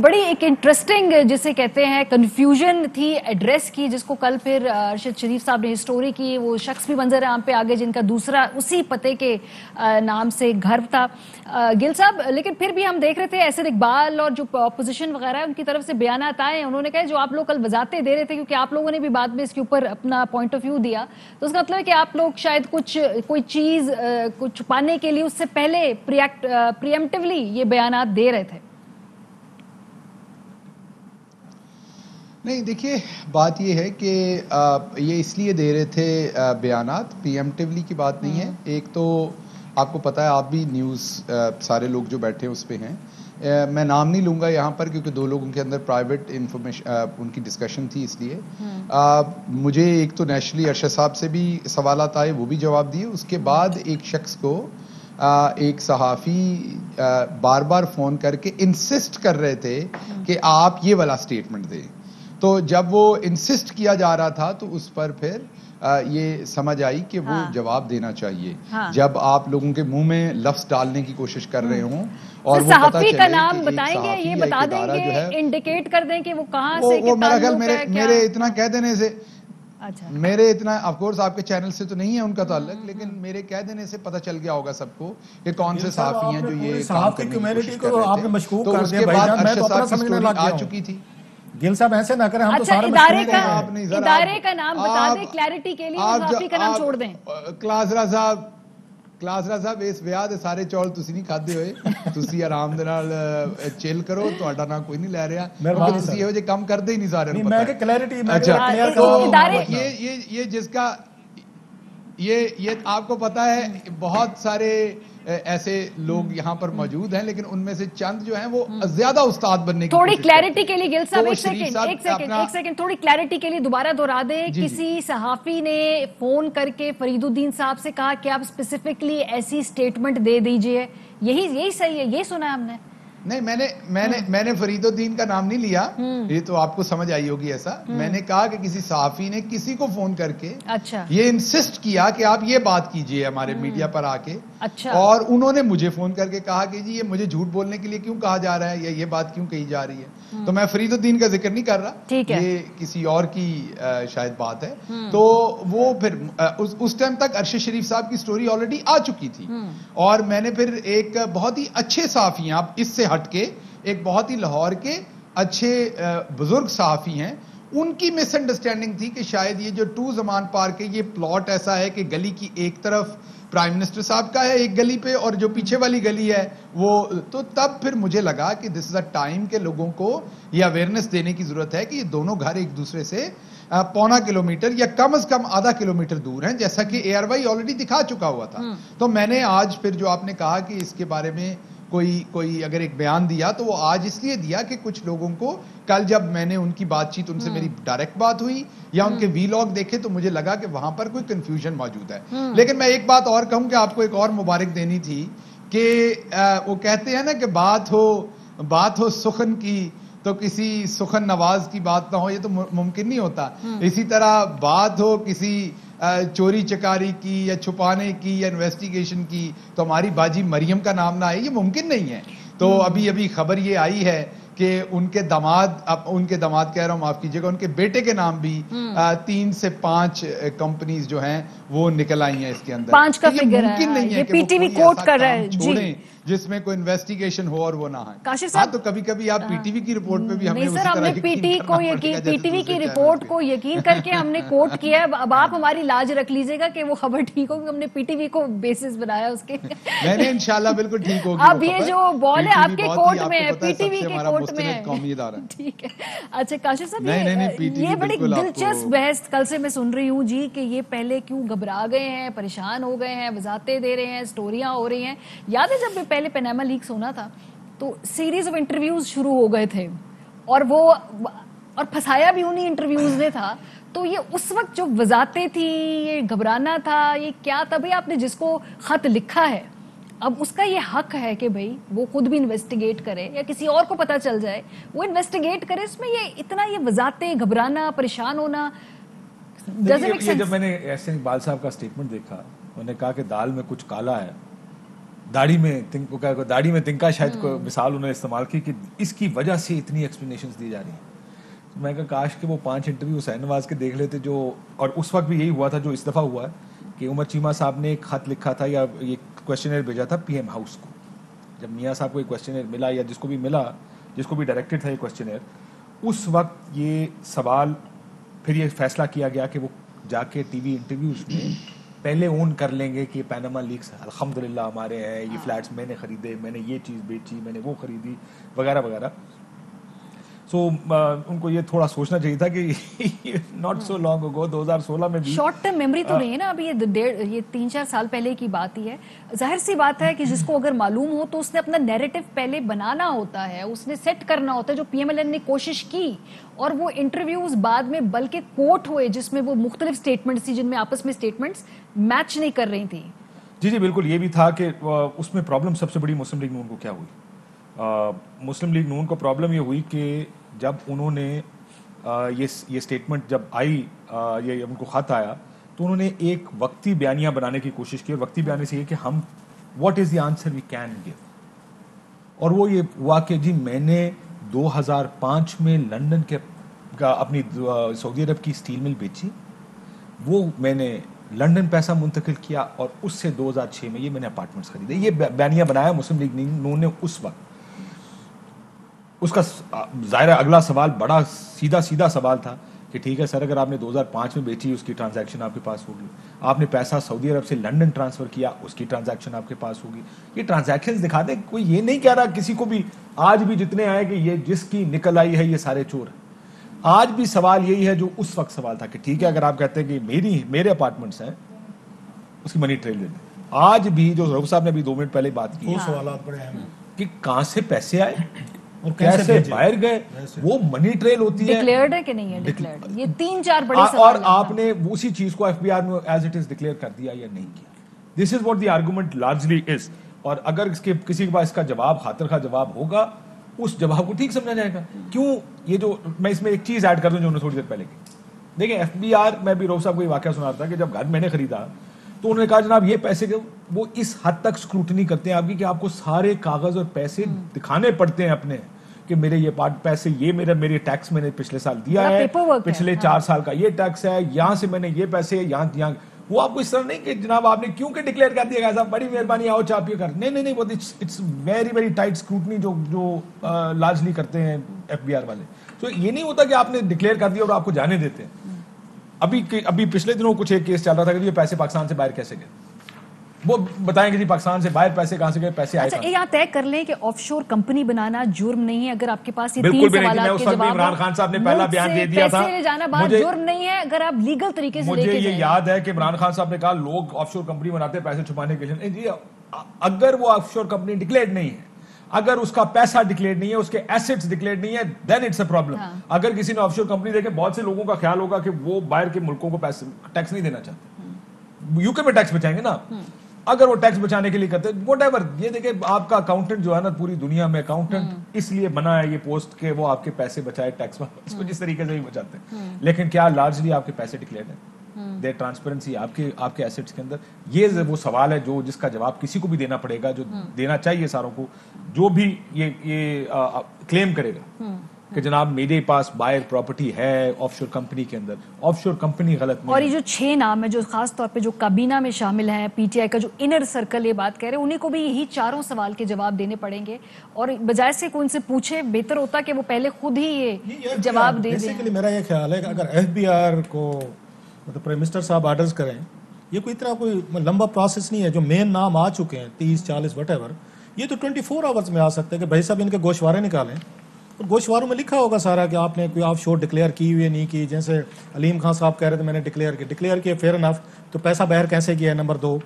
بڑی ایک انٹرسٹنگ جسے کہتے ہیں کنفیوژن تھی ایڈریس کی، جس کو کل پھر ارشد شریف صاحب نے اسٹوری کی. وہ شخص بھی منظر عام پہ آگے جن کا دوسرا اسی پتے کے نام سے گھر تھا. گل صاحب، لیکن پھر بھی ہم دیکھ رہے تھے احسن اقبال اور جو اپوزیشن وغیرہ ہے ان کی طرف سے بیانات آئے. انہوں نے کہا جو آپ لوگ کل وضاحتیں دے رہے تھے، کیونکہ آپ لوگوں نے بھی بعد میں اس کے اوپر اپنا پوائنٹ آف ویو دیا، تو اس کا مطلب ہے کہ آپ لوگ شاید کوئی چیز کچھ چھپانے کے لیے اس سے پہلے پریمپٹیولی یہ بیانات دے رہے تھے. نہیں، دیکھیے بات یہ ہے کہ یہ اس لیے دے رہے تھے بیانات، پری ایمپٹیولی کی بات نہیں ہے. ایک تو آپ کو پتہ ہے، آپ بھی نیوز سارے لوگ جو بیٹھے اس پہ ہیں، میں نام نہیں لوں گا یہاں پر کیونکہ دو لوگوں کے اندر پرائیویٹ انفارمیشن ان کی ڈسکشن تھی، اس لیے مجھے ایک تو نیشنلی ارشد صاحب سے بھی سوالات آئے، وہ بھی جواب دیے. اس کے بعد ایک شخص کو ایک صحافی بار بار فون کر کے انسسٹ کر رہے تھے کہ آپ یہ والا سٹیٹمنٹ دیں. تو جب وہ انسسٹ کیا جا رہا تھا تو اس پر پھر یہ سمجھ آئی کہ وہ جواب دینا چاہیے. جب آپ لوگوں کے منہ میں لفظ ڈالنے کی کوشش کر رہے ہوں اور وہ پتہ چلے کا نام کہ بتائیں گے، یہ بتا دیں گے، انڈیکیٹ کر دیں کہ وہ کہاں سے وہ میرا خیال میرے اتنا کہہ دینے سے، میرے اتنا آف کورس آپ کے چینل سے تو نہیں ہے ان کا تعلق، لیکن میرے کہہ دینے سے پتہ چل گیا ہوگا سب کو کہ کون سے صحافی ہیں جو یہ کام کرنے کی کوشش کر رہے تھے. تو اس کے بعد ارشد صاحب کی سٹوری آ چکی تھی. گل صاحب ایسے نہ کریں، ہم تو سارے ادارے کا نام بتا دیں کلیئرٹی کے لیے، صحافی کا نام چھوڑ دیں. کلاسرا صاحب اس ویاہ دے سارے چول تسی نہیں کھادے ہوئے، تسی آرام دے نال چل کرو، تہاڈا نام کوئی نہیں لے رہا کیونکہ تسی یہ کام کردے ہی نہیں سارے نوں پتہ ہے. کلیئرٹی یہ جس کا یہ آپ کو پتا ہے بہت سارے ایسے لوگ یہاں پر موجود ہیں، لیکن ان میں سے چند جو ہیں وہ زیادہ استاد بننے کی تھوڑی کلیئرٹی کے لیے گل صاحب ایک سیکنڈ تھوڑی کلیئرٹی کے لیے دوبارہ دہرا دیں. کسی صحافی نے فون کر کے فرید الدین صاحب سے کہا کہ آپ اسپیسیفکلی ایسی سٹیٹمنٹ دے دیجئے، یہی صحیح ہے، یہ سنا ہم نے. نہیں، میں نے فرید الدین کا نام نہیں لیا، یہ تو آپ کو سمجھ آئی ہوگی. ایسا میں نے کہا کہ کسی صحافی نے کسی کو فون کر کے یہ انسسٹ کیا کہ آپ یہ بات کیجئے ہمارے میڈیا پر آ کے، اور انہوں نے مجھے فون کر کے کہا کہ جی یہ مجھے جھوٹ بولنے کے لیے کیوں کہا جا رہا ہے یا یہ بات کیوں کہی جا رہی ہے. تو میں فرید الدین کا ذکر نہیں کر رہا، یہ کسی اور کی شاید بات ہے. تو وہ پھر اس ٹائم تک ارشد شریف صاحب کی سٹوری آلریڈی آ چکی تھی، اور میں نے پھر ایک بہت ہی اچھے صحافی ہیں، آپ اس سے ہٹ کے ایک بہت ہی لاہور کے اچھے بزرگ صحافی ہیں، ان کی مس انڈرسٹینڈنگ تھی کہ شاید یہ جو ٹو زمان پارک ہے، یہ پلاٹ ایسا ہے کہ گلی کی ایک طرف پرائم منسٹر صاحب کا ہے ایک گلی پہ، اور جو پیچھے والی گلی ہے وہ تو تب پھر مجھے لگا کہ دس از اے ٹائم کہ لوگوں کو یہ اویئرنیس دینے کی ضرورت ہے کہ یہ دونوں گھر ایک دوسرے سے 1.25 کلومیٹر یا کم از کم آدھا کلومیٹر دور ہیں، جیسا کہ اے آر وائی آلریڈی دکھا چکا ہوا تھا. تو میں نے آج پھر جو آپ نے کہا کہ اس کے بارے میں کوئی اگر ایک بیان دیا تو وہ آج اس لیے دیا کہ کچھ لوگوں کو کل جب میں نے ان کی بات چیت، ان سے میری ڈائریکٹ بات ہوئی یا ان کے وی لاگ دیکھے تو مجھے لگا کہ وہاں پر کوئی کنفیوژن موجود ہے. لیکن میں ایک بات اور کہوں کہ آپ کو ایک اور مبارک دینی تھی کہ وہ کہتے ہیں نا کہ بات ہو سخن کی تو کسی سخن نواز کی بات نہ ہو، یہ تو ممکن نہیں ہوتا. اسی طرح بات ہو کسی چوری چکاری کی یا چھپانے کی یا انویسٹیگیشن کی تو ہماری باجی مریم کا نام نہ آئے، یہ ممکن نہیں ہے. تو ابھی خبر یہ آئی ہے کہ ان کے داماد کہہ رہا ہوں، معاف کیجیے گا، ان کے بیٹے کے نام بھی 3 سے 5 کمپنیز جو ہیں وہ نکل آئی ہیں اس کے اندر. 5 کا فگر ہے، ممکن نہیں ہے کہ پی ٹی وی کوٹ کر رہا ہے چھوڑیں جس میں کوئی انویسٹیگیشن ہو اور وہ نہ ہے. کاشف صاحب تو کبھی کبھی آپ پی ٹی وی کی رپورٹ پہ بھی ہم نے نہیں سر، ہم نے پی ٹی وی کی رپورٹ کو یقین کر کے ہم نے کوٹ کیا ہے. اب آپ ہماری لاج رکھ لیجئے گا کہ وہ خبر ٹھیک ہوگی، ہم نے پی ٹی وی کو بیسس بنایا اس کے. میں نے انشاءاللہ بالکل ٹھیک ہوگی. اب یہ جو بال ہے آپ کے کوٹ میں ہے، پی ٹی وی کے کوٹ میں ہے. ٹھیک ہے. اچھا کاشف صاحب، یہ بڑی دلچسپ بحث کل سے میں سن رہی ہوں جی کہ یہ پہلے کیوں گھبرا گئے ہیں، پریشان ہو گئے ہیں، وضاحتیں دے رہے ہیں، سٹوریاں ہو رہی ہیں. یاد ہے جب پہلے پیناما لیکس ہونا تھا تو سیریز آف انٹرویوز شروع ہو گئے تھے، اور پھنسایا بھی انہی انٹرویوز نے تھا. تو یہ اس وقت جو وضاحتیں تھی، یہ گھبرانا تھا، یہ کیا تھا؟ بھئی آپ نے جس کو خط لکھا ہے اب اس کا یہ حق ہے کہ بھئی وہ خود بھی انویسٹیگیٹ کرے یا کسی اور کو پتہ چل جائے وہ انویسٹیگیٹ کرے. اس میں یہ اتنا یہ وضاحتیں، گھبرانا، پریشان ہونا doesn't make sense. جب میں نے احسن اقبال صاحب کا سٹیٹمنٹ دیکھا، انہوں نے کہا کہ دال میں کچھ کالا ہے، داڑھی میں تنکا شاید کوئی مثال انہوں نے استعمال کی کہ اس کی وجہ سے اتنی ایکسپلینیشنز دی جا رہی ہیں. میں کہا کاش کہ وہ 5 انٹرویو حسین نواز کے دیکھ لیتے جو, اور اس وقت بھی یہی ہوا تھا جو اس دفعہ ہوا ہے کہ عمر چیمہ صاحب نے ایک خط لکھا تھا یا ایک کویشچنر بھیجا تھا پی ایم ہاؤس کو. جب میاں صاحب کو ایک کویشچنر ملا یا جس کو بھی ڈائریکٹڈ تھا یہ کویشچنر, اس وقت یہ سوال پھر یہ فیصلہ کیا گیا کہ وہ جا کے ٹی وی انٹرویوز میں پہلے اون کر لیں گے کہ پیناما لیکس الحمدللہ ہمارے ہیں, یہ فلیٹس میں نے خریدے, میں نے یہ چیز بیچی, میں نے وہ خریدی وغیرہ وغیرہ. سو ان کو یہ تھوڑا سوچنا چاہیے تھا کہ ناٹ سو لانگ اگو 2016 میں بھی شارٹ ٹرم میموری تو نہیں ہے نا, ابھی یہ 3-4 سال پہلے کی بات ہی ہے. ظاہر سی بات ہے کہ جس کو اگر معلوم ہو تو اس نے اپنا نیریٹو پہلے بنانا ہوتا ہے, اس نے سیٹ کرنا ہوتا ہے, جو پی ایم ایل این نے کوشش کی. اور وہ انٹرویوز بعد میں بلکہ کوٹ ہوئے جس میں وہ مختلف سٹیٹمنٹس تھی جن میں آپس میں سٹیٹمنٹس میچ نہیں کر رہی تھی. جی بالکل, یہ بھی تھا کہ اس میں پرابلم سب سے بڑی مسلم لیگ نون کو کیا ہوئی. مسلم لیگ نون کو پرابلم یہ ہوئی کہ جب انہوں نے یہ اسٹیٹمنٹ جب آئی, یہ ان کو خط آیا, تو انہوں نے ایک وقتی بیانیہ بنانے کی کوشش کی. اور وقتی بیانیے سے یہ کہ ہم what is the answer we can give. اور وہ یہ ہوا کہ جی میں نے 2005 میں لنڈن کے اپنی سعودی عرب کی اسٹیل مل بیچی, وہ میں نے لنڈن پیسہ منتقل کیا, اور اس سے 2006 میں یہ میں نے اپارٹمنٹس خریدے. یہ بیانیہ بنایا مسلم لیگ نون نے اس وقت. اس کا ظاہر اگلا سوال بڑا سیدھا سوال تھا کہ ٹھیک ہے سر, اگر آپ نے 2005 میں بیچی اس کی ٹرانزیکشن آپ کے پاس ہوگی, آپ نے پیسہ سعودی عرب سے لنڈن ٹرانسفر کیا اس کی ٹرانزیکشن آپ کے پاس ہوگی. یہ ٹرانزیکشن دکھا دیں, کوئی یہ نہیں کہہ رہا کسی کو بھی آج بھی جتنے آئے کہ یہ جس کی نکل آئی ہے یہ سارے چور ہیں. آج بھی سوال یہی ہے جو اس وقت سوال تھا کہ ٹھیک ہے اگر آپ کہتے ہیں کہ میرے اپارٹمنٹس ہیں اس کی منی ٹریل دے دیں. آج بھی جو رؤف صاحب نے ابھی 2 منٹ پہلے بات کی, وہ سوالات بڑے اہم ہیں کہ کہاں سے پیسے آئے اور کیسے باہر گئے, وہ منی ٹریل ہوتی ہے. ڈکلیئرڈ ہے کہ نہیں ہے ڈکلیئرڈ, یہ 3-4 بڑے سوال. اور آپ نے اسی چیز کو ایف بی آر میں ایز اٹ از ڈکلیئر کر دیا یا نہیں کیا. This is what the argument largely is. اور اگر اس کے کسی کے پاس اس کا جواب خاطر خواہ جواب ہوگا, اس جواب کو ٹھیک سمجھا جائے گا. کیوں یہ جو میں اس میں ایک چیز ایڈ کر دوں جو انہوں نے تھوڑی دیر پہلے کی. دیکھیں ایف بی آر, میں بھی رؤف صاحب کو یہ واقعہ سنا تھا کہ جب گھر میں نے خریدا تو انہوں نے کہا جناب یہ پیسے وہ اس حد تک اسکروٹنی کرتے ہیں آپ کی کہ آپ کو سارے کاغذ اور پیسے دکھانے پڑتے ہیں اپنے کہ میرے یہ پیسے, یہ میرے ٹیکس میں نے پچھلے سال دیا ہے, پچھلے 4 سال کا یہ ٹیکس ہے, یہاں سے میں نے یہ پیسے یہاں. وہ آپ کو اس طرح نہیں کہ جناب آپ نے کیوں کہ ڈکلیئر کر دیا صاحب بڑی مہربانی آؤ چاپ یہ کر. نہیں, وہ it's very very tight scrutiny جو لارجلی کرتے ہیں ایف بی آر والے. تو یہ نہیں ہوتا کہ آپ نے ڈکلیئر کر دیا اور آپ کو جانے دیتے ہیں. ابھی پچھلے دنوں کچھ ایک کیس چل رہا تھا کہ یہ پیسے پاکستان سے باہر کیسے گئے, وہ بتائیں کہ جی پاکستان سے باہر پیسے کہاں سے گئے, پیسے آئے. اچھا یہاں طے کر لیں کہ آف شور کمپنی بنانا جرم نہیں ہے. اگر آپ کے پاس یہ 3 سوالات کے جواب, عمران خان صاحب نے پہلا بیان دے دیا تھا پیسے لے جانا باہر جرم نہیں ہے اگر آپ لیگل طریقے سے. مجھے یہ یاد ہے کہ عمران خان صاحب نے کہا لوگ آف شور کمپنی بناتے ہیں پیسے چھپانے کے لیے. اگر وہ آف شور کمپنی ڈکلیئرڈ نہیں ہے, اگر اس کا پیسہ ڈکلیئرڈ نہیں ہے, اس کے ایسٹس ڈکلیئرڈ نہیں ہے, دین اٹس اے پرابلم. اگر کسی نے آف شور کمپنی دیکھے, بہت سے لوگوں کا خیال ہوگا کہ وہ باہر کے ملکوں کو ٹیکس نہیں دینا چاہتے, یو کے میں ٹیکس بچائیں گے نا. اگر وہ ٹیکس بچانے کے لیے کرتے واٹ ایور. یہ دیکھیں آپ کا اکاؤنٹنٹ جو ہے نا پوری دنیا میں اکاؤنٹنٹ اس لیے بنا ہے یہ پوسٹ کہ وہ آپ کے پیسے بچائے ٹیکس, اس کو جس طریقے سے بھی بچاتے ہیں. لیکن کیا لارجلی آپ کے پیسے ڈکلیئرڈ ہیں, دیر ٹرانسپیرنسی آپ کے ایسٹس کے اندر. یہ وہ سوال ہے جس کا جواب کسی کو بھی دینا پڑے گا, جو دینا چاہیے ساروں کو, جو بھی یہ کلیم کرے گا کہ جناب میرے پاس باہر پراپرٹی ہے آف شور کمپنی کے اندر. آف شور کمپنی غلط نہیں. اور یہ جو 6 نام ہے جو خاص طور پہ جو کابینہ میں شامل ہیں, پی ٹی آئی کا جو انر سرکل یہ بات کہہ رہے ہیں, انہیں کو بھی یہی 4 سوال کے جواب دینے پڑیں گے. اور بجائے سے کوئی ان سے پوچھے, بہتر ہوتا کہ وہ پہلے خود ہی یہ جواب دے دیں. بیسیکلی میرا یہ خیال ہے کہ اگر ایف بی آر کو مطلب پرائم منسٹر صاحب آرڈرز کریں, یہ کوئی اتنا کوئی لمبا پروسیس نہیں ہے. جو مین نام آ چکے ہیں 30-40 وٹ ایور, یہ تو 24 آورز میں آ سکتے ہیں کہ بھائی صاحب ان کے گوشوارے نکالیں. اور گوشواروں میں لکھا ہوگا سارا کہ آپ نے کوئی آف شور ڈکلیئر کی ہوئی نہیں کی. جیسے علیم خان صاحب کہہ رہے تھے میں نے ڈکلیئر کیا, فیئر انف. تو پیسہ باہر کیسے کیا ہے, نمبر 2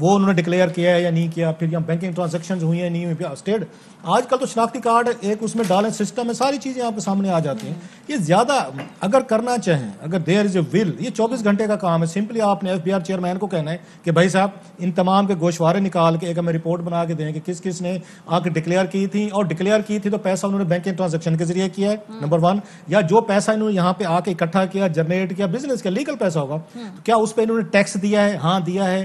وہ انہوں نے ڈکلیئر کیا ہے یا نہیں کیا. پھر یہاں بینکنگ ٹرانزیکشنز ہوئی ہیں نہیں ہوئی. اسٹیٹ آج کل تو شناختی کارڈ ایک اس میں ڈالیں سسٹم میں, ساری چیزیں آپ کے سامنے آ جاتی ہیں. یہ زیادہ اگر کرنا چاہیں, اگر دیر از اے ول, یہ 24 گھنٹے کا کام ہے. سمپلی آپ نے ایف بی آر چیئرمین کو کہنا ہے کہ بھائی صاحب ان تمام کے گوشوارے نکال کے ایک ہمیں رپورٹ بنا کے دیں کہ کس کس نے آ کے ڈکلیئر کی تھی, اور ڈکلیئر کی تھی تو پیسہ انہوں نے بینکنگ ٹرانزیکشن کے ذریعے کیا ہے نمبر 1, یا جو پیسہ انہوں نے یہاں پہ آ کے اکٹھا کیا, جنریٹ کیا, بزنس کا لیگل پیسہ ہوگا, تو کیا اس پہ انہوں نے ٹیکس دیا ہے, ہاں دیا ہے,